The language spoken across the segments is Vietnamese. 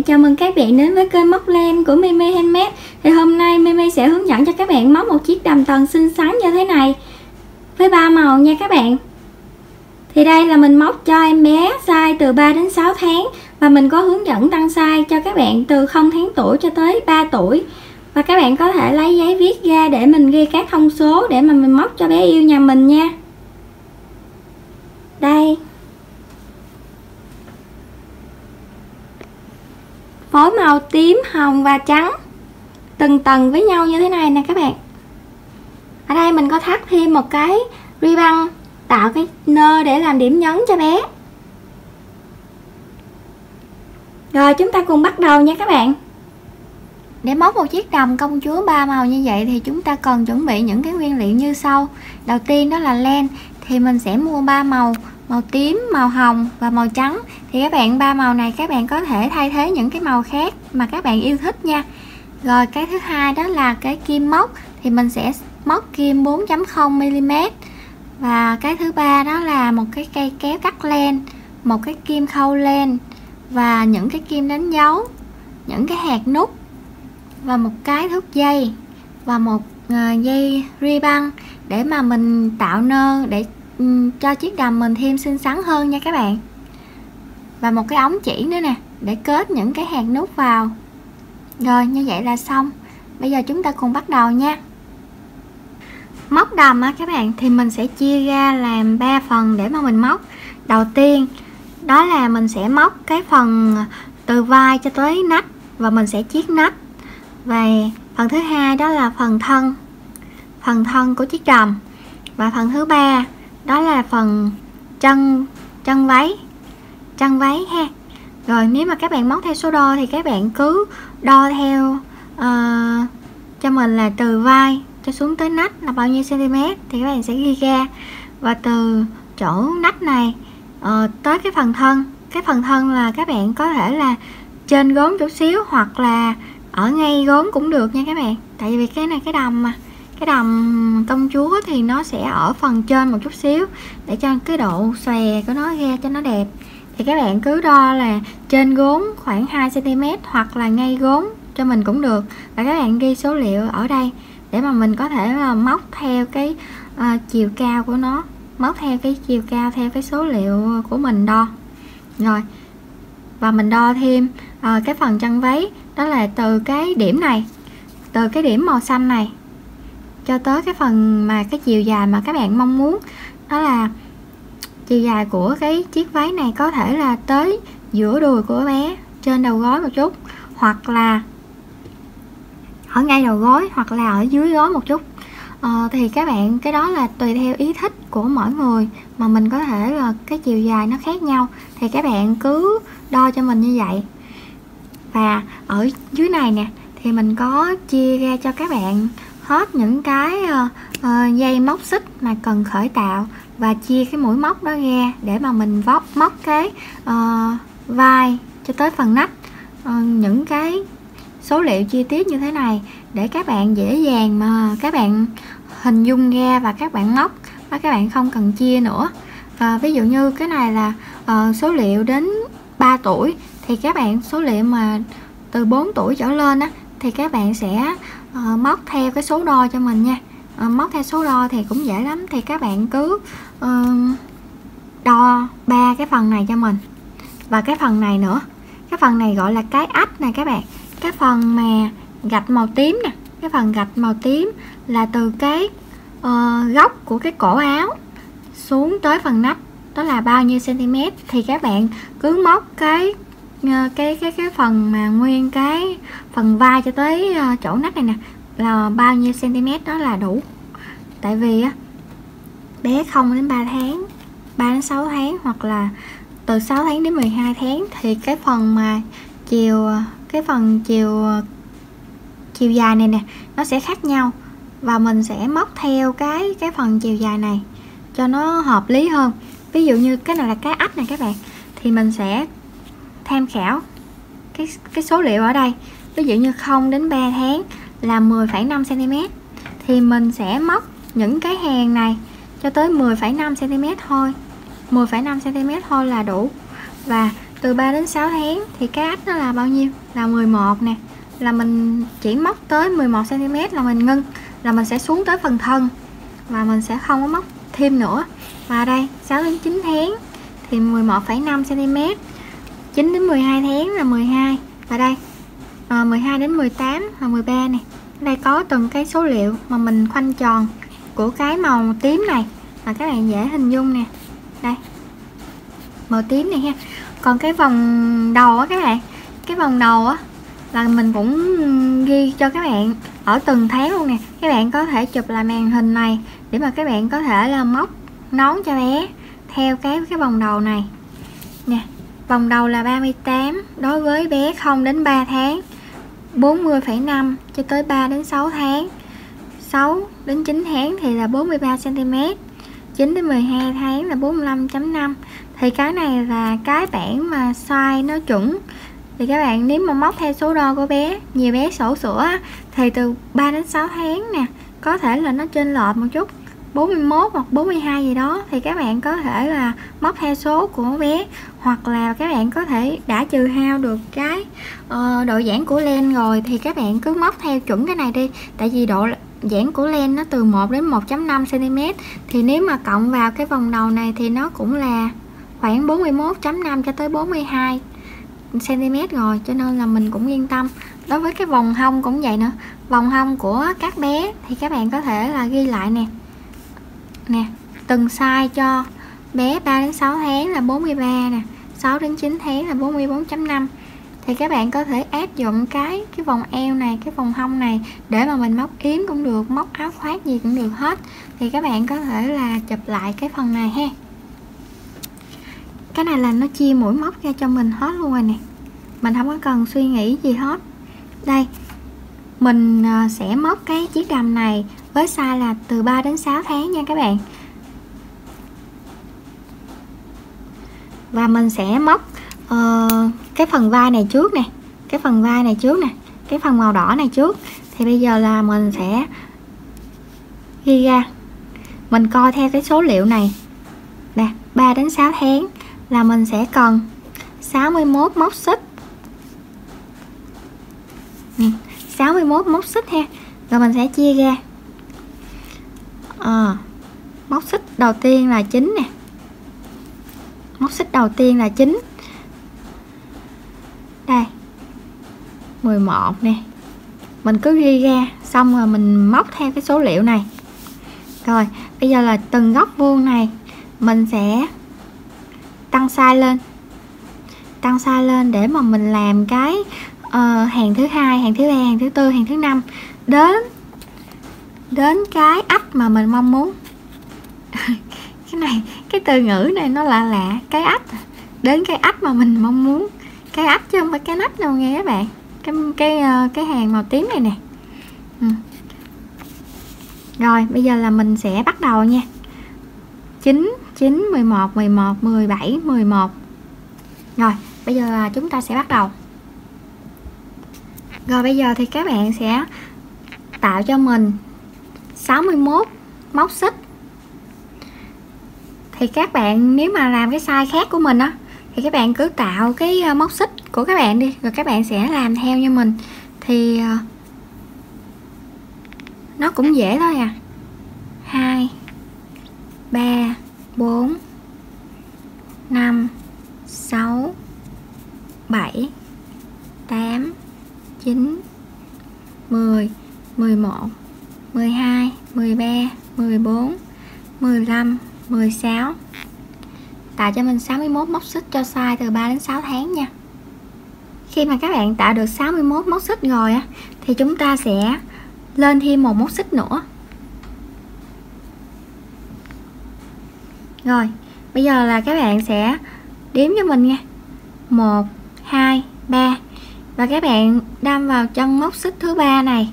chào mừng các bạn đến với kênh móc len của Mimi Handmade. Thì hôm nay Mimi sẽ hướng dẫn cho các bạn móc một chiếc đầm tần xinh xắn như thế này với 3 màu nha các bạn. Thì đây là mình móc cho em bé size từ 3 đến 6 tháng và mình có hướng dẫn tăng size cho các bạn từ 0 tháng tuổi cho tới 3 tuổi. Và các bạn có thể lấy giấy viết ra để mình ghi các thông số để mà mình móc cho bé yêu nhà mình nha. Đây. Phối màu tím, hồng và trắng từng tầng với nhau như thế này nè các bạn. Ở đây mình có thắt thêm một cái ribbon tạo cái nơ để làm điểm nhấn cho bé. Rồi chúng ta cùng bắt đầu nha các bạn. Để móc một chiếc đầm công chúa 3 màu như vậy thì chúng ta cần chuẩn bị những cái nguyên liệu như sau. Đầu tiên đó là len, thì mình sẽ mua 3 màu, màu tím, màu hồng và màu trắng. Thì các bạn 3 màu này các bạn có thể thay thế những cái màu khác mà các bạn yêu thích nha. Rồi cái thứ hai đó là cái kim móc, thì mình sẽ móc kim 4.0 mm. Và cái thứ ba đó là một cái cây kéo cắt len, một cái kim khâu len và những cái kim đánh dấu, những cái hạt nút và một cái thước dây và một dây ribbon để mà mình tạo nơ để cho chiếc đầm mình thêm xinh xắn hơn nha các bạn. Và một cái ống chỉ nữa nè để kết những cái hạt nút vào. Rồi như vậy là xong. Bây giờ chúng ta cùng bắt đầu nha. Móc đầm á các bạn thì mình sẽ chia ra làm 3 phần để mà mình móc. Đầu tiên đó là mình sẽ móc cái phần từ vai cho tới nách và mình sẽ chiết nách. Và phần thứ hai đó là phần thân của chiếc đầm. Và phần thứ ba đó là phần chân váy ha. Rồi nếu mà các bạn móc theo số đo thì các bạn cứ đo theo cho mình là từ vai cho xuống tới nách là bao nhiêu cm thì các bạn sẽ ghi ra. Và từ chỗ nách này tới cái phần thân là các bạn có thể là trên gốn chút xíu hoặc là ở ngay gốn cũng được nha các bạn. Tại vì cái này cái đầm công chúa thì nó sẽ ở phần trên một chút xíu để cho cái độ xòe của nó ra cho nó đẹp. Thì các bạn cứ đo là trên gốn khoảng 2 cm hoặc là ngay gốn cho mình cũng được. Và các bạn ghi số liệu ở đây để mà mình có thể là móc theo cái chiều cao của nó, móc theo cái chiều cao theo cái số liệu của mình đo. Rồi và mình đo thêm cái phần chân váy, đó là từ cái điểm này, từ cái điểm màu xanh này cho tới cái phần mà cái chiều dài mà các bạn mong muốn. Đó là chiều dài của cái chiếc váy này có thể là tới giữa đùi của bé, trên đầu gối một chút, hoặc là ở ngay đầu gối, hoặc là ở dưới gối một chút. Thì các bạn cái đó là tùy theo ý thích của mỗi người mà mình có thể là cái chiều dài nó khác nhau. Thì các bạn cứ đo cho mình như vậy. Và ở dưới này nè thì mình có chia ra cho các bạn hết những cái dây móc xích mà cần khởi tạo và chia cái mũi móc đó ra để mà mình móc cái vai cho tới phần nách. Những cái số liệu chi tiết như thế này để các bạn dễ dàng mà các bạn hình dung ra và các bạn móc và các bạn không cần chia nữa. Ví dụ như cái này là số liệu đến 3 tuổi thì các bạn số liệu mà từ 4 tuổi trở lên á thì các bạn sẽ móc theo cái số đo cho mình nha. Móc theo số đo thì cũng dễ lắm, thì các bạn cứ đo 3 cái phần này cho mình. Và cái phần này nữa, cái phần này gọi là cái ách này các bạn. Cái phần mà gạch màu tím nè, cái phần gạch màu tím là từ cái góc của cái cổ áo xuống tới phần nách, đó là bao nhiêu cm thì các bạn cứ móc cái phần mà nguyên cái phần vai cho tới chỗ nách này nè là bao nhiêu cm đó là đủ. Tại vì á bé 0 đến 3 tháng, 3 đến 6 tháng hoặc là từ 6 tháng đến 12 tháng thì cái phần mà chiều dài này nè nó sẽ khác nhau, và mình sẽ móc theo cái phần chiều dài này cho nó hợp lý hơn. Ví dụ như cái này là cái ách này các bạn, thì mình sẽ tham khảo cái số liệu ở đây. Ví dụ như 0 đến 3 tháng là 10,5 cm thì mình sẽ móc những cái hàng này cho tới 10,5 cm thôi, 10,5 cm thôi là đủ. Và từ 3 đến 6 tháng thì cái ách nó là bao nhiêu? Là 11 nè. Là mình chỉ móc tới 11 cm là mình ngưng, là mình sẽ xuống tới phần thân và mình sẽ không có móc thêm nữa. Và đây 6 đến 9 tháng thì 11,5 cm, 9 đến 12 tháng là 12, và đây 12 đến 18 là 13 nè. Đây có từng cái số liệu mà mình khoanh tròn của cái màu tím này là các bạn dễ hình dung nè. Đây màu tím này ha. Còn cái vòng đầu á các bạn, cái vòng đầu á là mình cũng ghi cho các bạn ở từng tháng luôn nè. Các bạn có thể chụp lại màn hình này để mà các bạn có thể là móc nón cho bé theo cái vòng đầu này nè. Vòng đầu là 38 đối với bé 0 đến 3 tháng, 40,5 cho tới 3 đến 6 tháng, 6 đến 9 tháng thì là 43 cm, 9 đến 12 tháng là 45,5. Thì cái này là cái bảng mà size nó chuẩn. Thì các bạn nếu mà móc theo số đo của bé, nhiều bé sổ sữa thì từ 3 đến 6 tháng nè, có thể là nó trên lệch một chút, 41 hoặc 42 gì đó, thì các bạn có thể là móc theo số của bé, hoặc là các bạn có thể đã trừ hao được cái độ giãn của len rồi thì các bạn cứ móc theo chuẩn cái này đi. Tại vì độ giãn của len nó từ 1 đến 1,5 cm, thì nếu mà cộng vào cái vòng đầu này thì nó cũng là khoảng 41,5 cho tới 42 cm rồi, cho nên là mình cũng yên tâm. Đối với cái vòng hông cũng vậy nữa. Vòng hông của các bé thì các bạn có thể là ghi lại nè, từng size cho bé 3 đến 6 tháng là 43 nè, 6 đến 9 tháng là 44,5. Thì các bạn có thể áp dụng cái vòng eo này, cái vòng hông này để mà mình móc yếm cũng được, móc áo khoác gì cũng được hết. Thì các bạn có thể là chụp lại cái phần này ha. Cái này là nó chia mũi móc ra cho mình hết luôn rồi nè, mình không có cần suy nghĩ gì hết. Đây mình sẽ móc cái chiếc đầm này với size là từ 3 đến 6 tháng nha các bạn. Và mình sẽ móc cái phần vai này trước nè, cái phần vai này trước nè, cái phần màu đỏ này trước. Thì bây giờ là mình sẽ ghi ra, mình coi theo cái số liệu này nè, 3 đến 6 tháng là mình sẽ cần 61 móc xích, 61 móc xích ha. Rồi mình sẽ chia ra móc xích đầu tiên là 9 nè, móc xích đầu tiên là 9, đây 11 nè, mình cứ ghi ra xong rồi mình móc theo cái số liệu này. Rồi bây giờ là từng góc vuông này mình sẽ tăng size lên để mà mình làm cái hàng thứ hai, hàng thứ ba, hàng thứ tư, hàng thứ năm đến cái ách mà mình mong muốn. cái từ ngữ này nó lạ, cái ách, đến cái ách mà mình mong muốn, cái ách chứ không phải cái nách đâu nghe các bạn. Cái hàng màu tím này nè. Rồi bây giờ là mình sẽ bắt đầu nha. 9, 9, 11, 11, 17, 11. Rồi bây giờ là chúng ta sẽ bắt đầu. Rồi bây giờ thì các bạn sẽ tạo cho mình 61 móc xích. Thì các bạn nếu mà làm cái size khác của mình á thì các bạn cứ tạo cái móc xích của các bạn đi, rồi các bạn sẽ làm theo như mình. Thì nó cũng dễ thôi à. 2 3 4 5 6 7 8 9 10 11 12 13 14 15 16. Tạo cho mình 61 móc xích cho size từ 3 đến 6 tháng nha. Khi mà các bạn tạo được 61 móc xích rồi á thì chúng ta sẽ lên thêm một móc xích nữa. Rồi bây giờ là các bạn sẽ đếm cho mình nha, 1 2 3, và các bạn đâm vào chân móc xích thứ ba này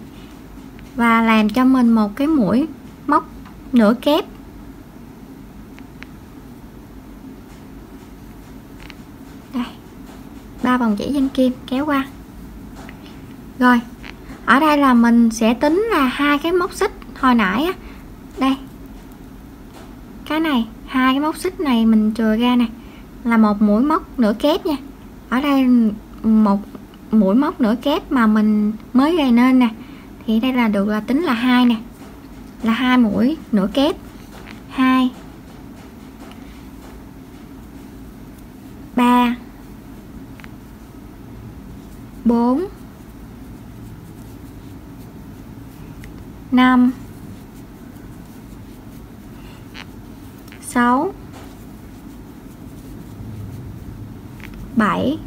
và làm cho mình một cái mũi móc nửa kép. Đây, 3 vòng chỉ trên kim kéo qua. Rồi ở đây là mình sẽ tính là hai cái móc xích hồi nãy á, đây cái này, hai cái móc xích này mình chừa ra nè, là một mũi móc nửa kép nha, ở đây một mũi móc nửa kép mà mình mới gầy nên nè, thì đây là được, là tính là 2 nè, là 2 mũi nửa kép. 2 3 4 5 6 7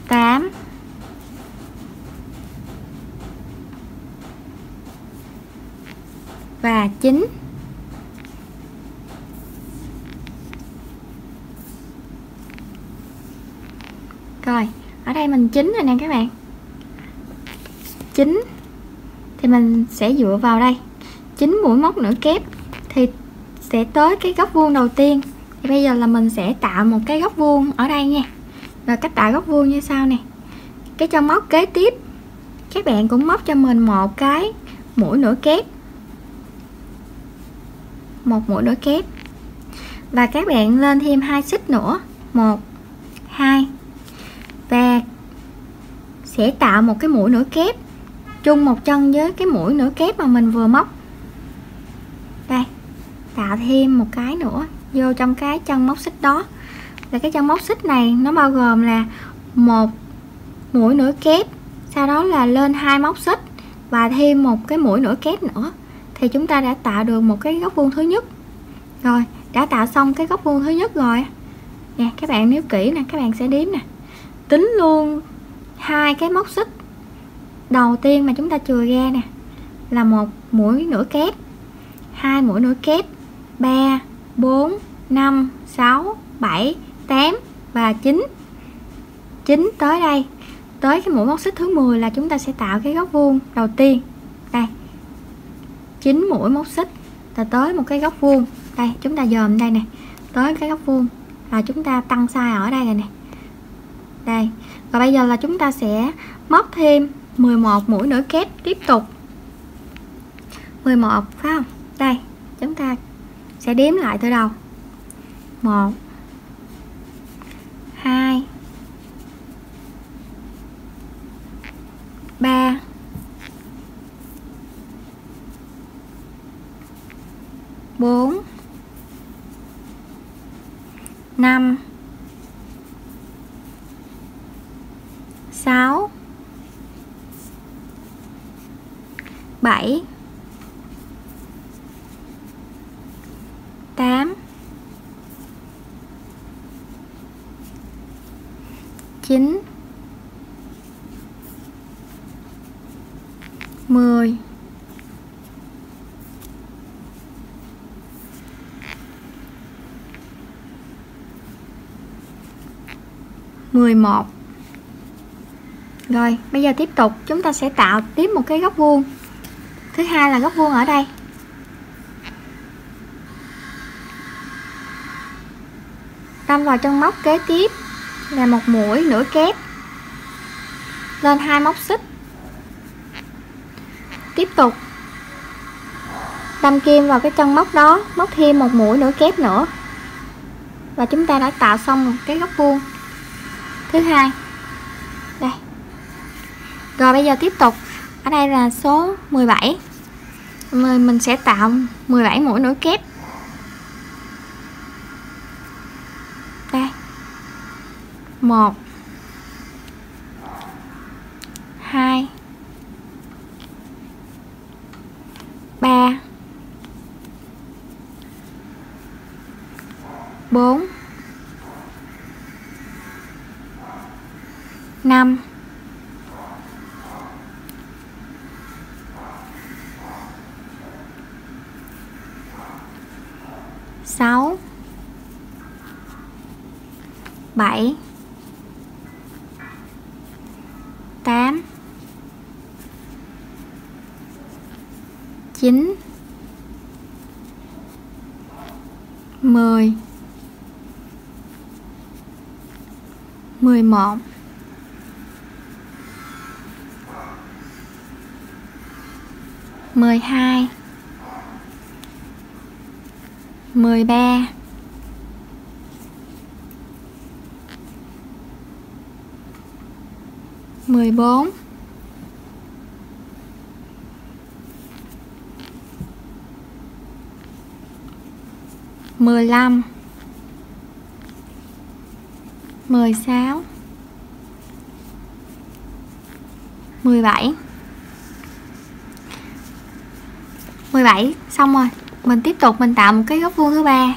8 và 9. Rồi, ở đây mình 9 rồi nè các bạn. 9 thì mình sẽ dựa vào đây. 9 mũi móc nửa kép thì sẽ tới cái góc vuông đầu tiên. Thì bây giờ là mình sẽ tạo một cái góc vuông ở đây nha. Rồi cách tạo góc vuông như sau nè. Cái chân móc kế tiếp các bạn cũng móc cho mình một cái mũi nửa kép, một mũi nửa kép, và các bạn lên thêm 2 xích nữa, 1 2, và sẽ tạo một cái mũi nửa kép chung một chân với cái mũi nửa kép mà mình vừa móc. Đây, tạo thêm một cái nữa vô trong cái chân móc xích đó. Là cái chân móc xích này nó bao gồm là một mũi nửa kép, sau đó là lên 2 móc xích và thêm một cái mũi nửa kép nữa, thì chúng ta đã tạo được một cái góc vuông thứ nhất. Rồi, đã tạo xong cái góc vuông thứ nhất rồi nè, các bạn nếu kỹ nè, các bạn sẽ đếm nè, tính luôn 2 cái móc xích đầu tiên mà chúng ta chừa ra nè, là một mũi nửa kép, 2 mũi nửa kép, 3 4 5 6 7 8 và 9. 9 tới đây, tới cái mũi móc xích thứ 10 là chúng ta sẽ tạo cái góc vuông đầu tiên. Đây, 9 mũi móc xích là tới một cái góc vuông. Đây, chúng ta dòm đây nè, tới cái góc vuông là chúng ta tăng size ở đây rồi nè. Đây, và bây giờ là chúng ta sẽ móc thêm 11 mũi nửa kép tiếp tục. 11 phải không? Đây, chúng ta sẽ đếm lại từ đầu. 1 2 3 4 5 6 7 8 9 10 11. Rồi, bây giờ tiếp tục chúng ta sẽ tạo tiếp một cái góc vuông. Thứ hai là góc vuông ở đây. Đâm vào chân móc kế tiếp là một mũi nửa kép, lên 2 móc xích. Tiếp tục đâm kim vào cái chân móc đó, móc thêm một mũi nửa kép nữa, và chúng ta đã tạo xong một cái góc vuông thứ hai. Đây. Rồi bây giờ tiếp tục, ở đây là số 17, mình sẽ tạo 17 mũi nửa kép. Đây, 1 2 3 4 5 6 7 8 9 10 11 12 13, 14, 15, 16, 17. 17 xong rồi, mình tiếp tục mình tạo một cái góc vuông thứ ba,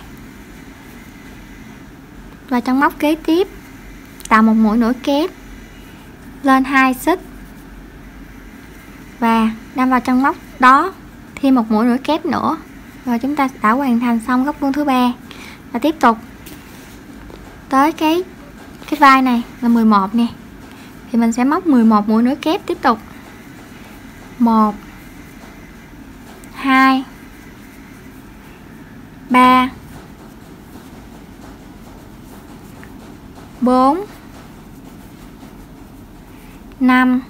và trong móc kế tiếp tạo một mũi nổi kép lên 2 xích và đâm vào trong móc đó thêm một mũi nổi kép nữa, rồi chúng ta đã hoàn thành xong góc vuông thứ ba. Và tiếp tục tới cái vai này là 11 nè, thì mình sẽ móc 11 mũi nối kép tiếp tục. 1, 2, 3, 4, 5,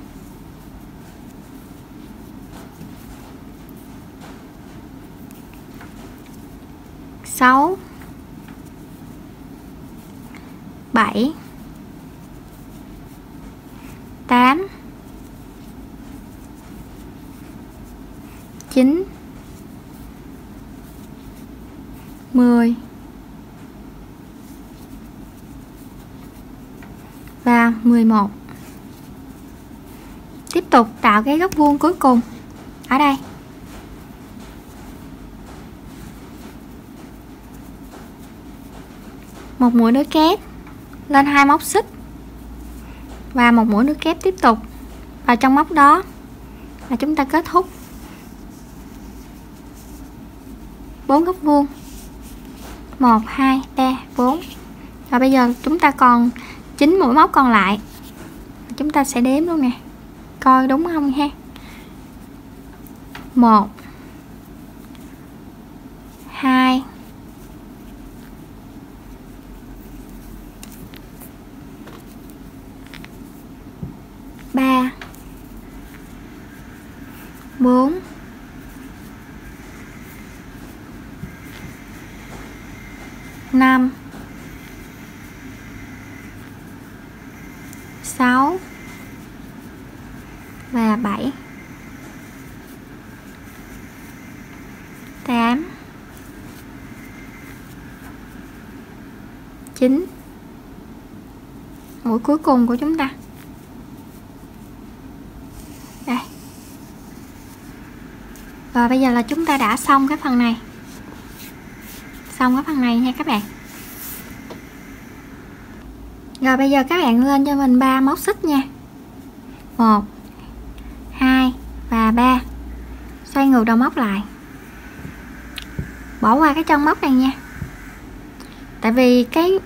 6, 7, 8, 9, 10 và 11. Tiếp tục tạo cái góc vuông cuối cùng ở đây. Một mũi nối kép lên 2 móc xích và một mũi nối kép tiếp tục vào trong móc đó là chúng ta kết thúc 4 góc vuông. 1, 2, 3, 4. Và bây giờ chúng ta còn 9 mũi móc còn lại. Chúng ta sẽ đếm luôn nè, coi đúng không ha. 1, 2, 3, 4, 5, 6 và 7, 8, 9. Mũi cuối cùng của chúng ta. Đây. Và bây giờ là chúng ta đã xong cái phần này. Xong cái phần này nha các bạn. Rồi bây giờ các bạn lên cho mình 3 móc xích nha. 1, 2 và 3. Xoay ngược đầu móc lại. Bỏ qua cái chân móc này nha. Tại vì cái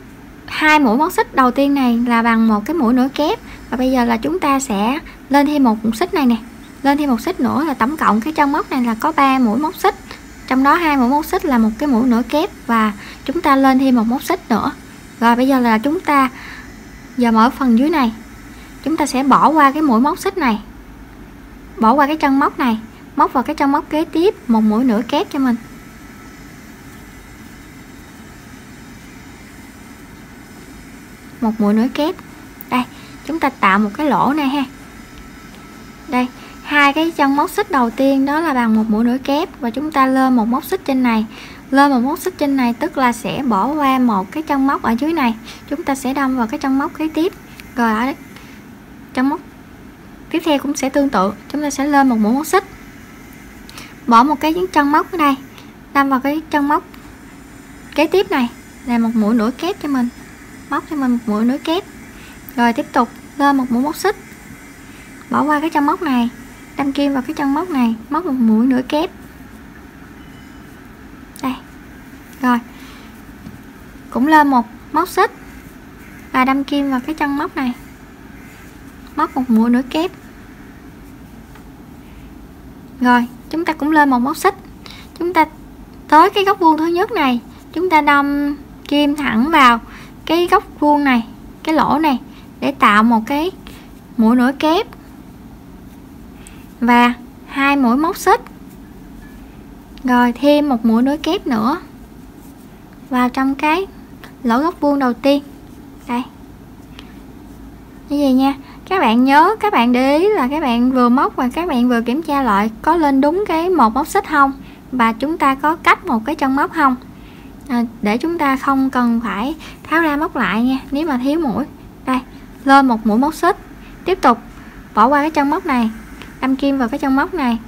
2 mũi móc xích đầu tiên này là bằng một cái mũi nối kép, và bây giờ là chúng ta sẽ lên thêm một xích này nè. Lên thêm một xích nữa là tổng cộng cái chân móc này là có 3 mũi móc xích. Trong đó 2 mũi móc xích là một cái mũi nối kép và chúng ta lên thêm một móc xích nữa. Rồi bây giờ là chúng ta ở phần dưới này chúng ta sẽ bỏ qua cái mũi móc xích này, bỏ qua cái chân móc này, móc vào cái chân móc kế tiếp một mũi nửa kép cho mình. Một mũi nửa kép. Đây, chúng ta tạo một cái lỗ này ha. Đây, hai cái chân móc xích đầu tiên đó là bằng một mũi nửa kép, và chúng ta lên một móc xích trên này. Lên một móc xích trên này tức là sẽ bỏ qua một cái chân móc ở dưới này, chúng ta sẽ đâm vào cái chân móc kế tiếp. Rồi ở chân móc tiếp theo cũng sẽ tương tự, chúng ta sẽ lên một mũi móc xích, bỏ một cái chân móc ở đây, đâm vào cái chân móc kế tiếp này là một mũi nửa kép cho mình, móc cho mình một mũi nửa kép. Rồi tiếp tục lên một mũi móc xích, bỏ qua cái chân móc này, đâm kim vào cái chân móc này, móc một mũi nửa kép. Đây. Rồi cũng lên một móc xích và đâm kim vào cái chân móc này, móc một mũi nửa kép. Rồi chúng ta cũng lên một móc xích, chúng ta tới cái góc vuông thứ nhất này, chúng ta đâm kim thẳng vào cái góc vuông này, cái lỗ này để tạo một cái mũi nửa kép và 2 mũi móc xích, rồi thêm một mũi nửa kép nữa. vào trong cái lỗ góc vuông đầu tiên. Đây, như vậy nha. Các bạn nhớ, các bạn để ý là các bạn vừa móc và các bạn vừa kiểm tra lại có lên đúng cái một móc xích không, và chúng ta có cách một cái chân móc không, để chúng ta không cần phải tháo ra móc lại nha. Nếu mà thiếu mũi, đây, lên một mũi móc xích, tiếp tục bỏ qua cái chân móc này, đâm kim vào cái chân móc này,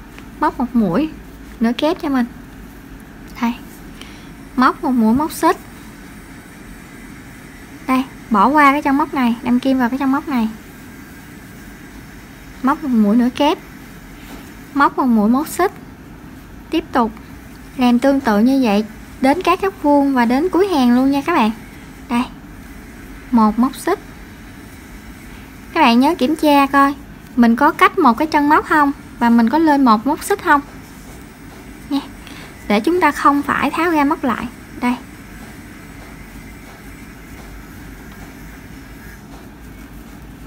móc một mũi nửa kép cho mình. Đây, móc một mũi móc xích, đây, bỏ qua cái chân móc này, đâm kim vào cái chân móc này, móc một mũi nửa kép, móc một mũi móc xích, tiếp tục làm tương tự như vậy đến các góc vuông và đến cuối hàng luôn nha các bạn. Đây, một móc xích, các bạn nhớ kiểm tra coi mình có cách một cái chân móc không và mình có lên một móc xích không nha, để chúng ta không phải tháo ra móc lại. Đây,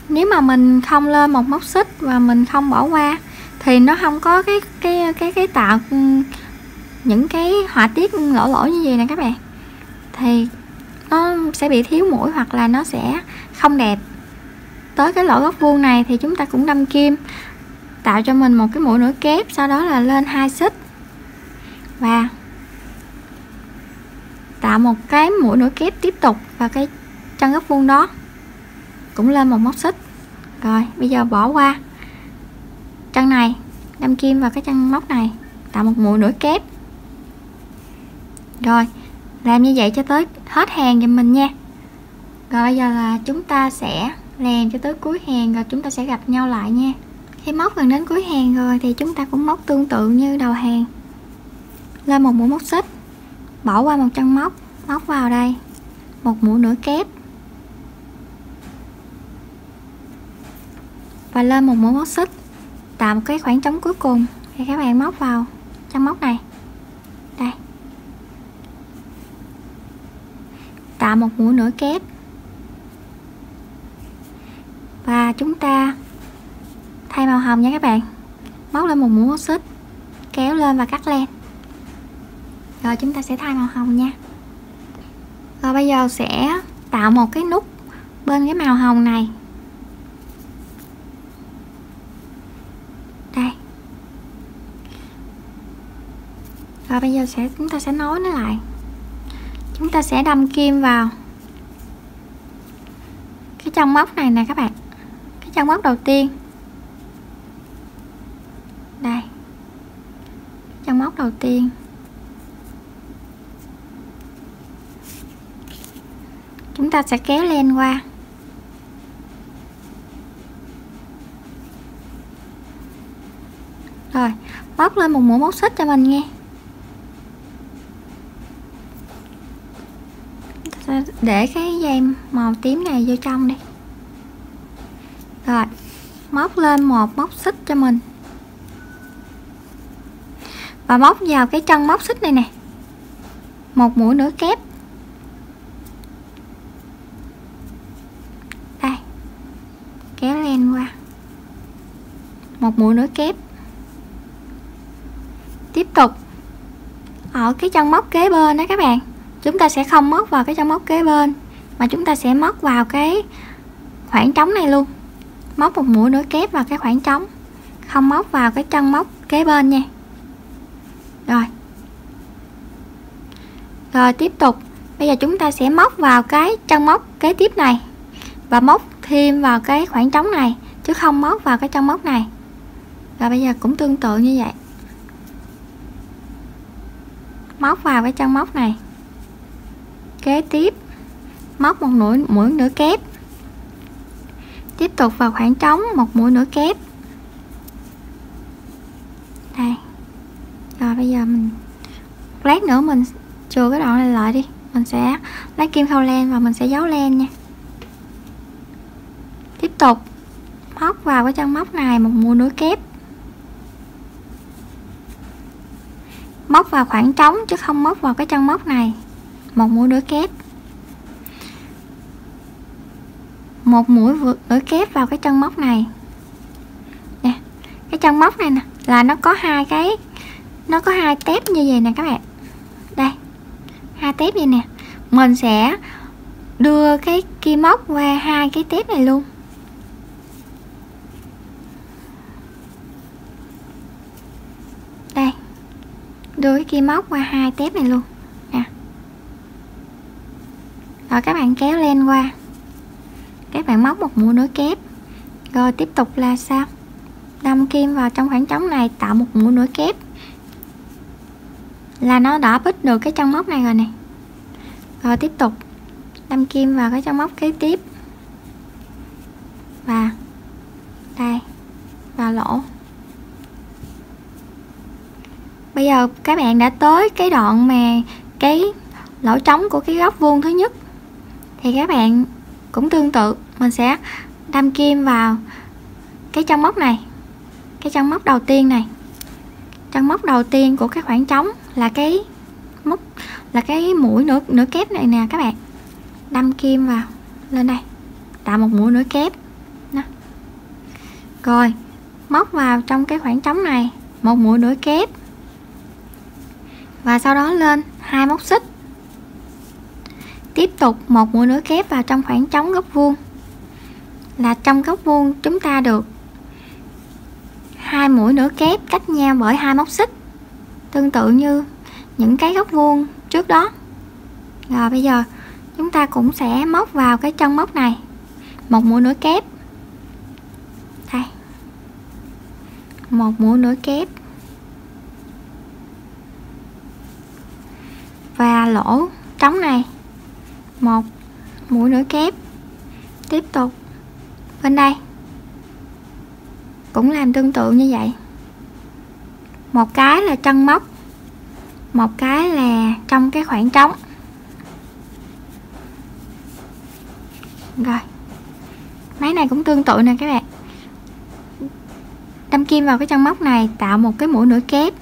nếu mà mình không lên một móc xích và mình không bỏ qua thì nó không có cái tạo những cái họa tiết lỗ lỗ như vậy nè các bạn, thì nó sẽ bị thiếu mũi hoặc là nó sẽ không đẹp. Tới cái lỗ góc vuông này thì chúng ta cũng đâm kim tạo cho mình một cái mũi nửa kép, sau đó là lên 2 xích và tạo một cái mũi nửa kép tiếp tục vào cái chân góc vuông đó, cũng lên một móc xích. Rồi bây giờ bỏ qua chân này, đâm kim vào cái chân móc này, tạo một mũi nửa kép. Rồi làm như vậy cho tới hết hàng giùm mình nha. Rồi bây giờ là chúng ta sẽ làm cho tới cuối hàng, rồi chúng ta sẽ gặp nhau lại nha. Khi móc gần đến cuối hàng rồi thì chúng ta cũng móc tương tự như đầu hàng, lên một mũi móc xích, bỏ qua một chân móc, móc vào đây một mũi nửa kép và lên một mũi móc xích, tạo một cái khoảng trống cuối cùng thì các bạn móc vào chân móc này. Đây, tạo một mũi nửa kép và chúng ta thay màu hồng nha các bạn. Móc lên một mũi móc xích, kéo lên và cắt len. Rồi chúng ta sẽ thay màu hồng nha. Rồi bây giờ sẽ tạo một cái nút bên cái màu hồng này. Đây. Rồi bây giờ chúng ta sẽ nối nó lại. Chúng ta sẽ đâm kim vào cái chân móc này nè các bạn, cái chân móc đầu tiên. Đây, chân móc đầu tiên. Chúng ta sẽ kéo len qua. Rồi, móc lên một mũi móc xích cho mình nghe. Để cái dây màu tím này vô trong đi. Rồi, móc lên một móc xích cho mình. Và móc vào cái chân móc xích này nè, một mũi nửa kép. Đây, kéo len qua, một mũi nửa kép. Tiếp tục ở cái chân móc kế bên đó các bạn, chúng ta sẽ không móc vào cái chân móc kế bên mà chúng ta sẽ móc vào cái khoảng trống này luôn. Móc một mũi nửa kép vào cái khoảng trống, không móc vào cái chân móc kế bên nha. Rồi tiếp tục, bây giờ chúng ta sẽ móc vào cái chân móc kế tiếp này và móc thêm vào cái khoảng trống này chứ không móc vào cái chân móc này. Rồi bây giờ cũng tương tự như vậy, móc vào cái chân móc này, kế tiếp móc một mũi nửa kép, tiếp tục vào khoảng trống một mũi nửa kép. Đây. Rồi bây giờ mình lát nữa mình chừa cái đoạn này lại đi, mình sẽ lấy kim khâu len và mình sẽ giấu len nha. Tiếp tục móc vào cái chân móc này một mũi nửa kép, móc vào khoảng trống chứ không móc vào cái chân móc này, một mũi nửa kép, một mũi nửa kép vào cái chân móc này nè. Cái chân móc này nè là nó có hai cái, nó có hai tép như vậy nè các bạn. Đây, hai tép vậy nè, mình sẽ đưa cái kim móc qua hai cái tiếp này luôn. Đây, đưa cái kim móc qua hai tiếp này luôn nè. Rồi các bạn kéo len qua, các bạn móc một mũi nối kép, rồi tiếp tục là sao? Đâm kim vào trong khoảng trống này, tạo một mũi nối kép là nó đã bít được cái chân móc này rồi nè. Rồi tiếp tục đâm kim vào cái chân móc kế tiếp, và đây, vào lỗ. Bây giờ các bạn đã tới cái đoạn mà cái lỗ trống của cái góc vuông thứ nhất, thì các bạn cũng tương tự, mình sẽ đâm kim vào cái chân móc này, cái chân móc đầu tiên này. Chân móc đầu tiên của cái khoảng trống là cái móc, là cái mũi nửa kép này nè các bạn. Đâm kim vào lên đây, tạo một mũi nửa kép đó. Rồi móc vào trong cái khoảng trống này một mũi nửa kép, và sau đó lên hai móc xích. Tiếp tục một mũi nửa kép vào trong khoảng trống góc vuông, là trong góc vuông chúng ta được hai mũi nửa kép cách nhau bởi hai móc xích, tương tự như những cái góc vuông trước đó. Rồi bây giờ chúng ta cũng sẽ móc vào cái chân móc này một mũi nửa kép. Đây, một mũi nửa kép, và lỗ trống này một mũi nửa kép. Tiếp tục bên đây cũng làm tương tự như vậy, một cái là chân móc, một cái là trong cái khoảng trống. Rồi máy này cũng tương tự nè các bạn, đâm kim vào cái chân móc này, tạo một cái mũi nửa kép.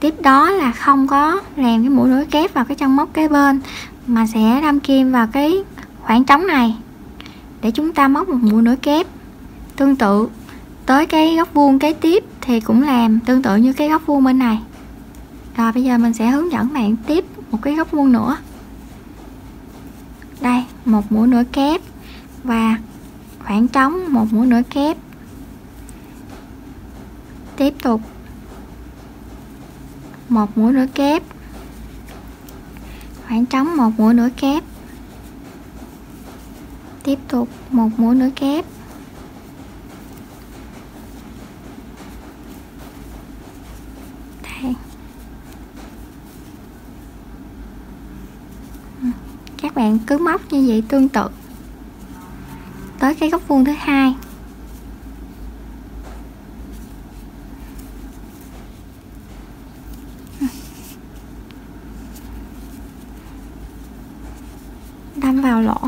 Tiếp đó là không có làm cái mũi nửa kép vào cái chân móc kế bên, mà sẽ đâm kim vào cái khoảng trống này để chúng ta móc một mũi nửa kép. Tương tự tới cái góc vuông kế tiếp thì cũng làm tương tự như cái góc vuông bên này. Rồi bây giờ mình sẽ hướng dẫn bạn tiếp một cái góc vuông nữa. Đây, một mũi nửa kép và khoảng trống một mũi nửa kép. Tiếp tục một mũi nửa kép, khoảng trống một mũi nửa kép. Tiếp tục một mũi nửa kép. Đây. Các bạn cứ móc như vậy tương tự tới cái góc vuông thứ hai. Đâm vào lỗ.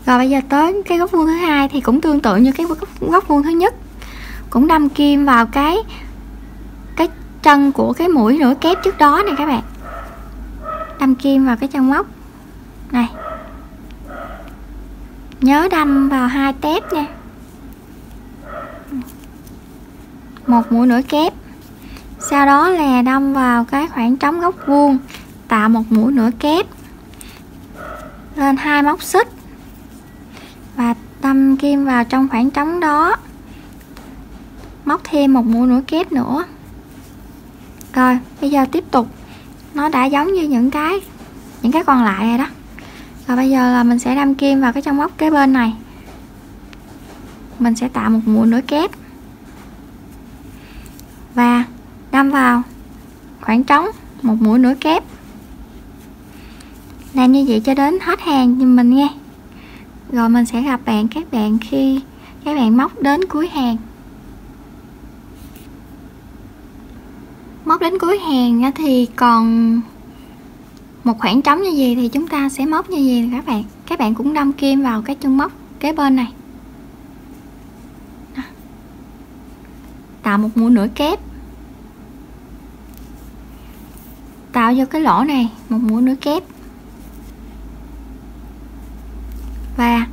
Rồi bây giờ tới cái góc vuông thứ hai thì cũng tương tự như cái góc vuông thứ nhất, cũng đâm kim vào cái chân của cái mũi nửa kép trước đó này các bạn. Đâm kim vào cái chân móc này, nhớ đâm vào hai tép nha, một mũi nửa kép. Sau đó là đâm vào cái khoảng trống góc vuông, tạo một mũi nửa kép, lên hai móc xích và đâm kim vào trong khoảng trống đó, móc thêm một mũi nửa kép nữa. Rồi bây giờ tiếp tục, nó đã giống như những cái còn lại rồi đó. Rồi bây giờ là mình sẽ đâm kim vào cái chân móc kế bên này, mình sẽ tạo một mũi nửa kép và đâm vào khoảng trống một mũi nửa kép. Làm như vậy cho đến hết hàng giùm mình nghe. Rồi mình sẽ gặp các bạn khi các bạn móc đến cuối hàng. Móc đến cuối hàng thì còn một khoảng trống như gì thì chúng ta sẽ móc như gì các bạn. Các bạn cũng đâm kim vào cái chân móc kế bên này, tạo một mũi nửa kép, tạo vô cái lỗ này một mũi nửa kép và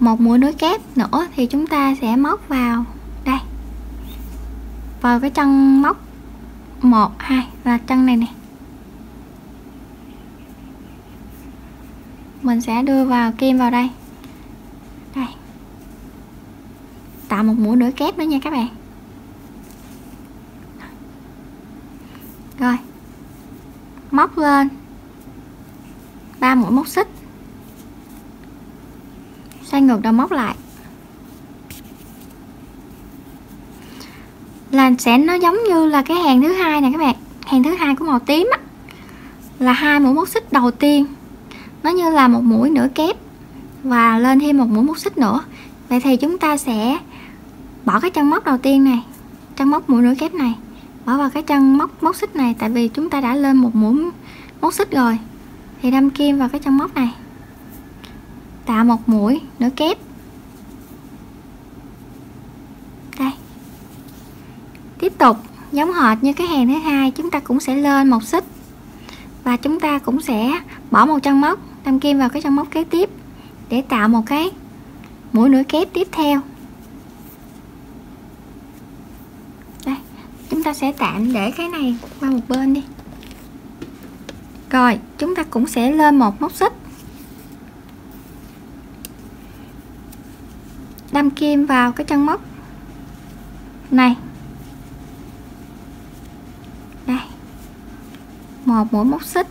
một mũi nửa kép nữa thì chúng ta sẽ móc vào đây, vào cái chân móc 1, 2 là chân này nè. mình sẽ đưa vào kim vào đây. Đây, tạo một mũi nửa kép nữa nha các bạn. Rồi, móc lên 3 mũi móc xích, xoay ngược đầu móc lại, là sẽ nó giống như là cái hàng thứ hai này các bạn. Hàng thứ hai của màu tím á, là 2 mũi móc xích đầu tiên nó như là một mũi nửa kép và lên thêm một mũi móc xích nữa. Vậy thì chúng ta sẽ bỏ cái chân móc đầu tiên này, chân móc mũi nửa kép này, bỏ vào cái chân móc xích này, tại vì chúng ta đã lên một mũi móc xích rồi, thì đâm kim vào cái chân móc này, tạo một mũi nửa kép. Đây, tiếp tục giống hệt như cái hàng thứ hai, chúng ta cũng sẽ lên một xích và chúng ta cũng sẽ bỏ một chân móc, đâm kim vào cái chân móc kế tiếp để tạo một cái mũi nửa kép tiếp theo. Đây, chúng ta sẽ tạm để cái này qua một bên đi. Rồi, chúng ta cũng sẽ lên một móc xích, đâm kim vào cái chân móc này. Đây, một mũi móc xích,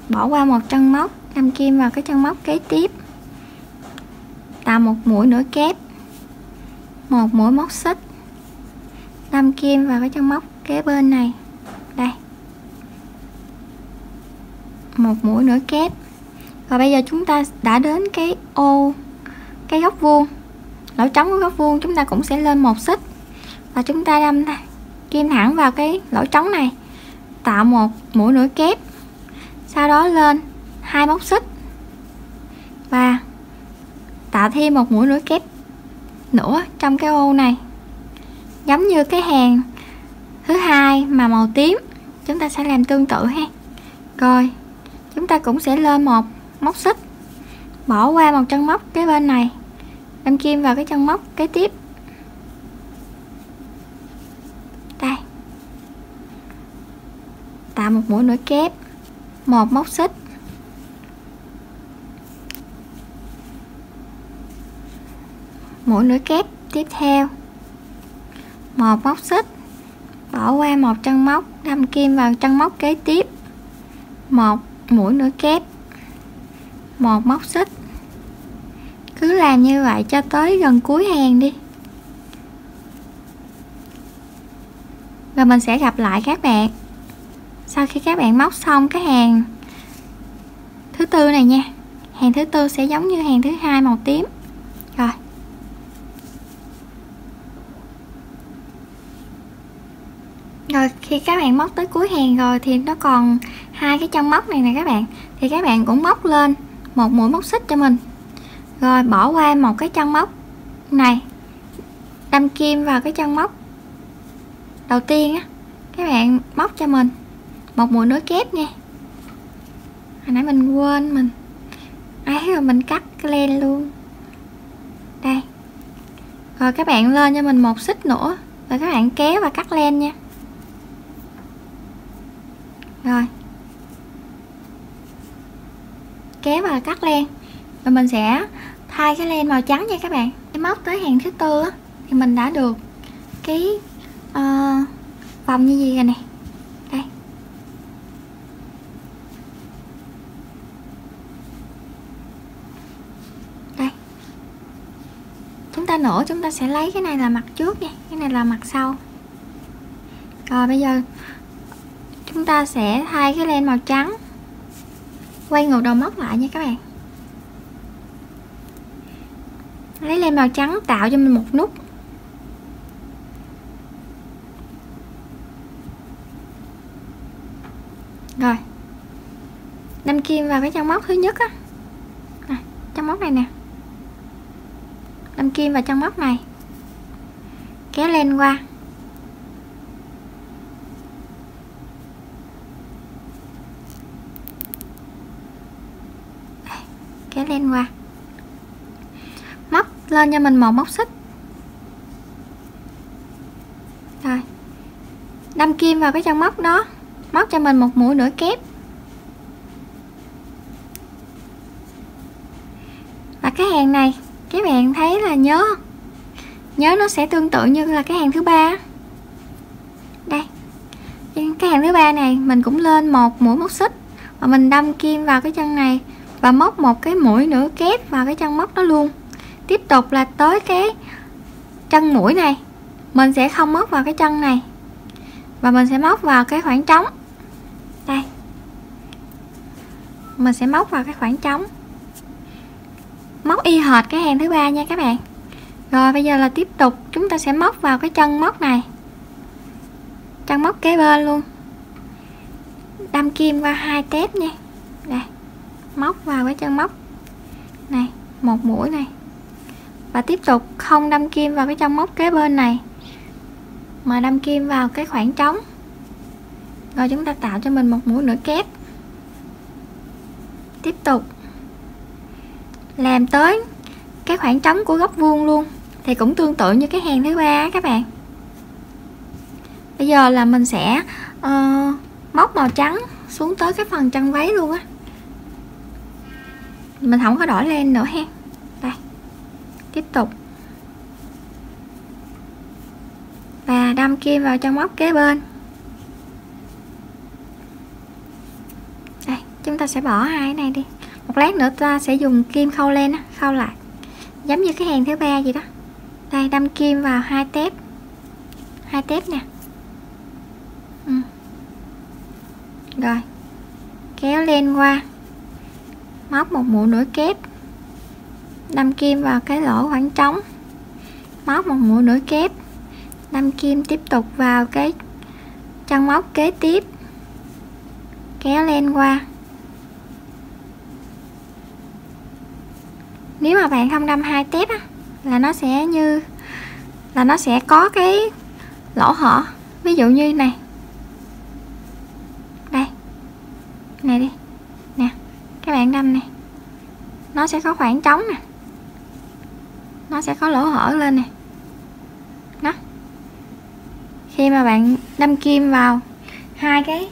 bỏ qua một chân móc, đâm kim vào cái chân móc kế tiếp, tạo một mũi nửa kép, một mũi móc xích, đâm kim vào cái chân móc kế bên này. Đây, một mũi nửa kép. Và bây giờ chúng ta đã đến cái ô, cái góc vuông, lỗ trống của góc vuông, chúng ta cũng sẽ lên một xích và chúng ta đâm kim thẳng vào cái lỗ trống này, tạo một mũi nửa kép, sau đó lên 2 móc xích và tạo thêm một mũi nửa kép nữa trong cái ô này, giống như cái hàng thứ hai mà màu tím. Chúng ta sẽ làm tương tự ha. Rồi, chúng ta cũng sẽ lên một móc xích, bỏ qua một chân móc cái bên này, đâm kim vào cái chân móc kế tiếp. Đây, tạo một mũi nửa kép, một móc xích, mũi nửa kép tiếp theo, một móc xích, bỏ qua một chân móc, đâm kim vào chân móc kế tiếp, một mũi nửa kép, một móc xích. Cứ làm như vậy cho tới gần cuối hàng đi. Rồi mình sẽ gặp lại các bạn sau khi các bạn móc xong cái hàng thứ tư này nha. Hàng thứ tư sẽ giống như hàng thứ hai màu tím. Rồi khi các bạn móc tới cuối hàng rồi thì nó còn hai cái chân móc này nè các bạn, thì các bạn cũng móc lên một mũi móc xích cho mình, rồi bỏ qua một cái chân móc này, đâm kim vào cái chân móc đầu tiên á, các bạn móc cho mình một mũi nối kép nha. Hồi nãy mình quên, mình ấy rồi mình cắt cái len luôn đây. Rồi các bạn lên cho mình một xích nữa, rồi các bạn kéo và cắt len nha. Rồi kéo và cắt len, rồi mình sẽ thay cái len màu trắng nha các bạn. Cái móc tới hàng thứ tư á, thì mình đã được cái vòng như gì rồi nè. Đây, đây, chúng ta nửa chúng ta sẽ lấy cái này là mặt trước nha, cái này là mặt sau. Rồi bây giờ chúng ta sẽ thay cái len màu trắng, quay ngược đầu móc lại nha các bạn. Lấy len màu trắng tạo cho mình một nút. Rồi đâm kim vào cái chân móc thứ nhất á, chân móc này nè, đâm kim vào chân móc này, kéo len qua, kéo len qua, móc lên cho mình một móc xích, rồi đâm kim vào cái chân móc đó, móc cho mình một mũi nửa kép, hàng này các bạn thấy là nhớ nó sẽ tương tự như là cái hàng thứ ba. Đây, cái hàng thứ ba này mình cũng lên một mũi móc xích và mình đâm kim vào cái chân này và móc một cái mũi nữa kép vào cái chân móc đó luôn. Tiếp tục là tới cái chân mũi này mình sẽ không móc vào cái chân này và mình sẽ móc vào cái khoảng trống. Đây, mình sẽ móc vào cái khoảng trống, móc y hệt cái hàng thứ ba nha các bạn. Rồi bây giờ là tiếp tục chúng ta sẽ móc vào cái chân móc này, chân móc kế bên luôn, đâm kim qua 2 tép nha. Đây, móc vào cái chân móc này một mũi này và tiếp tục không đâm kim vào cái chân móc kế bên này mà đâm kim vào cái khoảng trống. Rồi chúng ta tạo cho mình một mũi nữa kép. Tiếp tục làm tới cái khoảng trống của góc vuông luôn, thì cũng tương tự như cái hàng thứ ba các bạn. Bây giờ là mình sẽ móc màu trắng xuống tới cái phần chân váy luôn á, mình không có đổi len nữa ha. Đây, tiếp tục và đâm kim vào chân móc kế bên. Đây, chúng ta sẽ bỏ hai cái này đi, một lát nữa ta sẽ dùng kim khâu len á, khâu lại giống như cái hàng thứ ba vậy đó. Đây, đâm kim vào 2 tép nè. Rồi kéo len qua, móc một mũi nữa kép, đâm kim vào cái lỗ khoảng trống, móc một mũi nữa kép, đâm kim tiếp tục vào cái chân móc kế tiếp, kéo len qua. Nếu mà bạn không đâm 2 tép á, là nó sẽ có cái lỗ hở, ví dụ như này, đây này đi nè, các bạn đâm này, nó sẽ có khoảng trống nè, nó sẽ có lỗ hở lên nè. Đó, khi mà bạn đâm kim vào hai cái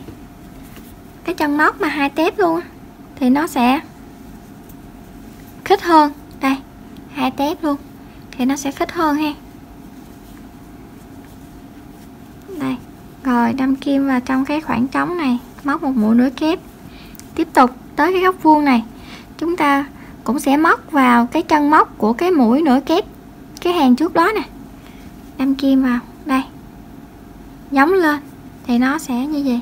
chân móc mà 2 tép luôn á, thì nó sẽ khít hơn. Đây, 2 tép luôn thì nó sẽ khít hơn ha. Đây, rồi đâm kim vào trong cái khoảng trống này, móc một mũi nữa kép. Tiếp tục tới cái góc vuông này, chúng ta cũng sẽ móc vào cái chân móc của cái mũi nữa kép cái hàng trước đó nè, đâm kim vào đây, giống lên thì nó sẽ như vậy.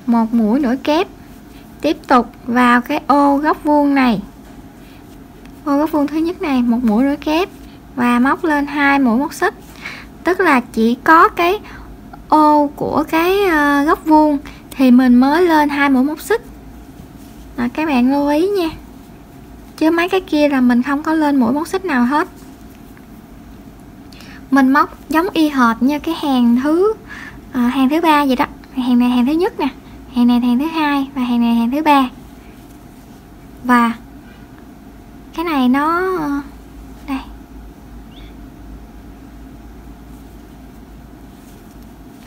Một mũi nữa kép, tiếp tục vào cái ô góc vuông này, ô góc vuông thứ nhất này, một mũi nữa kép và móc lên 2 mũi móc xích, tức là chỉ có cái ô của cái góc vuông thì mình mới lên 2 mũi móc xích. Các bạn lưu ý nha, chứ mấy cái kia là mình không có lên mũi móc xích nào hết. Mình móc giống y hệt như cái hàng thứ ba vậy đó. Hàng này hàng thứ nhất nè, hàng này hàng thứ hai và hàng này hàng thứ ba. Và cái này nó đây.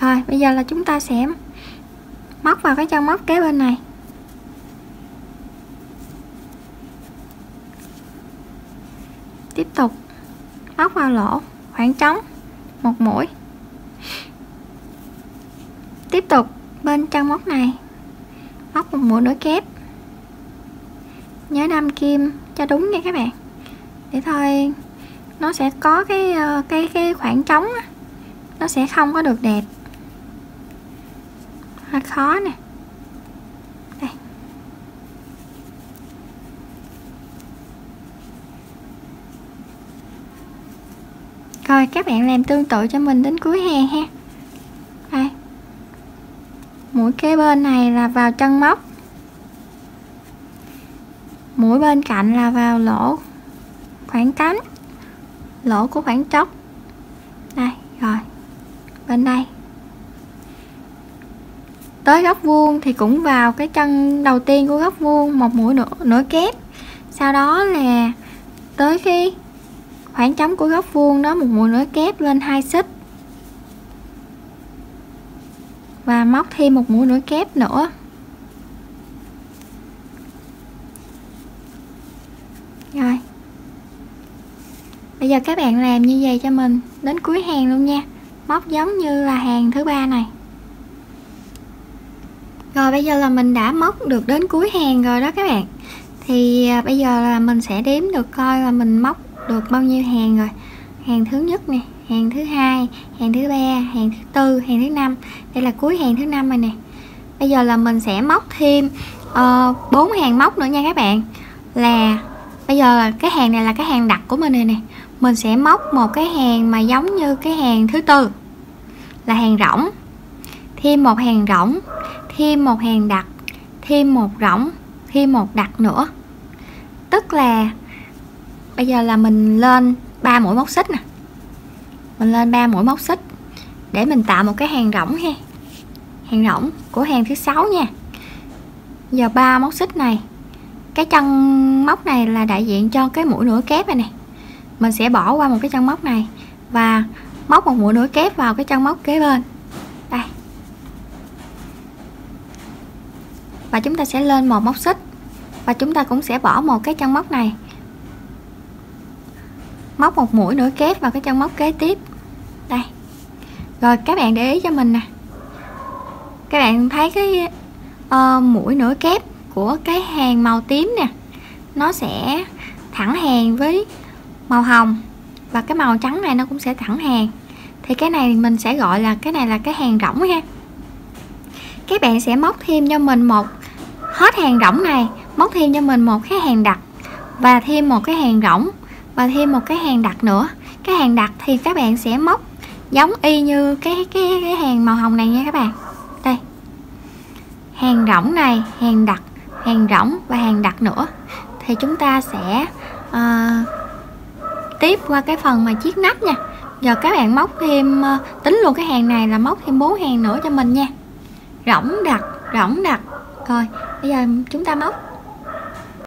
Rồi bây giờ là chúng ta sẽ móc vào cái chân móc kế bên này. Tiếp tục móc vào lỗ khoảng trống một mũi. Tiếp tục bên chân móc này móc một mũi nữa kép. Nhớ đâm kim cho đúng nha các bạn, để thôi nó sẽ có cái khoảng trống á, nó sẽ không có được đẹp, hơi khó nè. Đây. Rồi các bạn làm tương tự cho mình đến cuối hàng ha. Đây, mũi kế bên này là vào chân móc, mũi bên cạnh là vào lỗ khoảng cánh, lỗ của khoảng trống. Đây, rồi bên đây tới góc vuông thì cũng vào cái chân đầu tiên của góc vuông một mũi nữa kép, sau đó là tới cái khoảng trống của góc vuông đó một mũi nữa kép lên 2 xích và móc thêm một mũi nữa kép nữa. Bây giờ các bạn làm như vậy cho mình đến cuối hàng luôn nha, móc giống như là hàng thứ 3 này. Rồi bây giờ là mình đã móc được đến cuối hàng rồi đó các bạn. Thì bây giờ là mình sẽ đếm được coi là mình móc được bao nhiêu hàng rồi. Hàng thứ nhất nè, hàng thứ hai, hàng thứ ba, hàng thứ tư, hàng thứ năm. Đây là cuối hàng thứ 5 rồi nè. Bây giờ là mình sẽ móc thêm 4 hàng móc nữa nha các bạn. Là bây giờ là cái hàng này là cái hàng đặt của mình này nè. Mình sẽ móc một cái hàng mà giống như cái hàng thứ tư là hàng rỗng, thêm một hàng rỗng, thêm một hàng đặt, thêm một rỗng, thêm một đặt nữa. Tức là bây giờ là mình lên 3 mũi móc xích nè. Mình lên 3 mũi móc xích để mình tạo một cái hàng rỗng ha. Hàng rỗng của hàng thứ 6 nha. Giờ 3 móc xích này, cái chân móc này là đại diện cho cái mũi nửa kép này nè. Mình sẽ bỏ qua một cái chân móc này và móc một mũi nửa kép vào cái chân móc kế bên. Đây. Và chúng ta sẽ lên một móc xích và chúng ta cũng sẽ bỏ một cái chân móc này, móc một mũi nửa kép vào cái chân móc kế tiếp. Đây. Rồi các bạn để ý cho mình nè. Các bạn thấy cái mũi nửa kép của cái hàng màu tím nè, nó sẽ thẳng hàng với màu hồng, và cái màu trắng này nó cũng sẽ thẳng hàng. Thì cái này mình sẽ gọi là cái này là cái hàng rỗng ha. Các bạn sẽ móc thêm cho mình một, hết hàng rỗng này móc thêm cho mình một cái hàng đặt và thêm một cái hàng rỗng và thêm một cái hàng đặt nữa. Cái hàng đặt thì các bạn sẽ móc giống y như cái hàng màu hồng này nha các bạn. Đây. Hàng rỗng này, hàng đặt, hàng rỗng và hàng đặt nữa. Thì chúng ta sẽ tiếp qua cái phần mà chiết nắp nha. Giờ các bạn móc thêm, tính luôn cái hàng này là móc thêm 4 hàng nữa cho mình nha. Rỗng đặt, rỗng đặt. Rồi bây giờ chúng ta móc